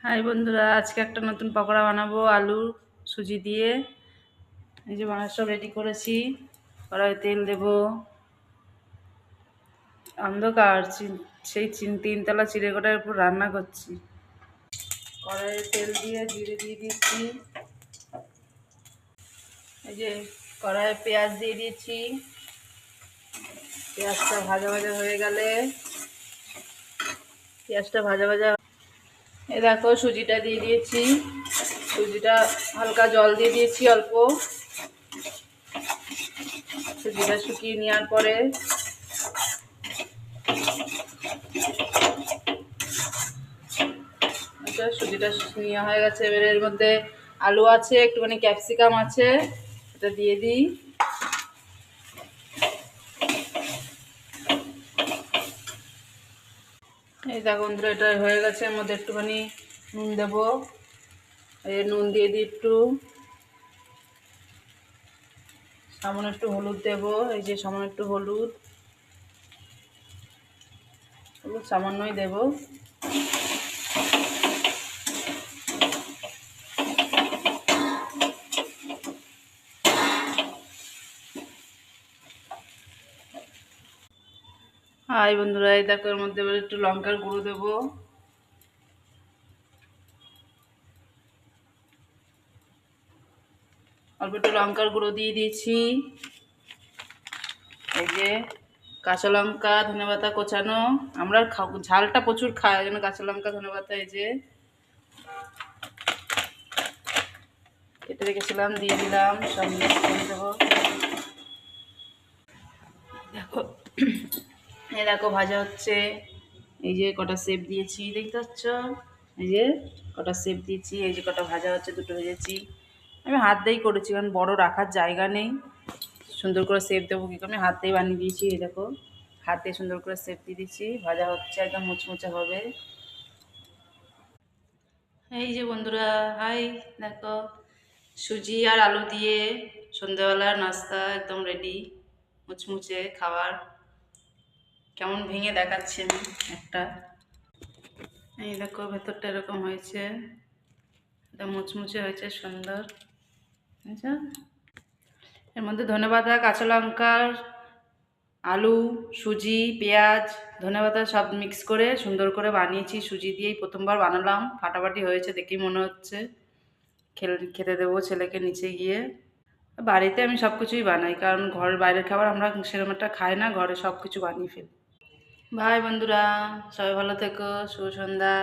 High বন্ধুরা, আজকে একটা নতুন পকোড়া বানাবো আলু সুজি দিয়ে। এই যে সব রেডি করেছি। কড়াই তেল দেব। অন্ধকার সেই তিনতলা চিড়েকোটার উপর রান্না করছি। কড়াইয়ে তেল দিয়ে জিরে দিয়ে দিচ্ছি। এই যে কড়াইয়ে পেঁয়াজ দিয়ে দিয়েছি। পেঁয়াজটা ভাজা ভাজা হয়ে গেলে এই দেখো সুজিটা দিয়ে দিয়েছি। সুজিটা হালকা জল দিয়ে দিয়েছি অল্প। সুজিটা শুকিয়ে নেওয়ার পরে সুজিটা নেওয়া হয়ে গেছে। এবারে এর মধ্যে আলু আছে, একটুখানি ক্যাপসিকাম আছে, এটা দিয়ে দিই। এই দেখো বন্ধুরা, এটা হয়ে গেছে। এর মধ্যে একটুখানি নুন দেবো। এই নুন দিয়ে দিই একটু। সামান্য একটু হলুদ দেবো। এই যে সামান্য একটু হলুদ সামান্যই দেবো। হাই বন্ধুরা, এই দেখো এর মধ্যে এবার একটু লঙ্কার গুঁড়ো দেবো। অল্প একটু লঙ্কার গুঁড়ো দিয়ে দিয়েছি। এই যে কাঁচা লঙ্কা, ধনেপাতা কোচানো। আমরা ঝালটা প্রচুর খাই, ওই জন্য কাঁচা লঙ্কা ধনেপাতা এই যে কেটে রেখেছিলাম দিয়ে দিলাম। সব মিক্স করে দেবো। দেখো এই দেখো ভাজা হচ্ছে। এই যে কটা শেপ দিয়েছি দেখতে পাচ্ছ। এই যে কটা শেপ দিয়েছি। এই যে কটা ভাজা হচ্ছে, দুটো ভেজেছি। আমি হাত দিয়েই করেছি, কারণ বড় রাখার জায়গা নেই। সুন্দর করে শেপ দেবো কী করে, আমি হাত দিয়ে বানিয়ে দিয়েছি। এই দেখো হাত দিয়ে সুন্দর করে শেপ দিয়ে দিচ্ছি। ভাজা হচ্ছে, একদম মুচমুচে হবে। এই যে বন্ধুরা, হাই দেখো সুজি আর আলু দিয়ে সন্ধ্যেবেলার নাস্তা একদম রেডি। মুচমুচে খাবার। কেমন ভেঙে দেখাচ্ছি আমি একটা। এই দেখো ভেতরটা এরকম হয়েছে, একদম মুচমুচে হয়েছে, সুন্দর। আচ্ছা, এর মধ্যে ধনেপাতা, কাঁচা লঙ্কার, আলু, সুজি, পেঁয়াজ, ধনেপাতা সব মিক্স করে সুন্দর করে বানিয়েছি। সুজি দিয়েই প্রথমবার বানালাম। ফাটাফাটি হয়েছে দেখেই মনে হচ্ছে। খেতে দেবো ছেলেকে নিচে গিয়ে। বাড়িতে আমি সব কিছুই বানাই, কারণ ঘরের বাইরের খাবার আমরা সেরকম একটা খাই না। ঘরে সব কিছু বানিয়ে ফেলি। বাই বন্ধুরা, সবাই ভালো থেকো। শুভ সন্ধ্যা।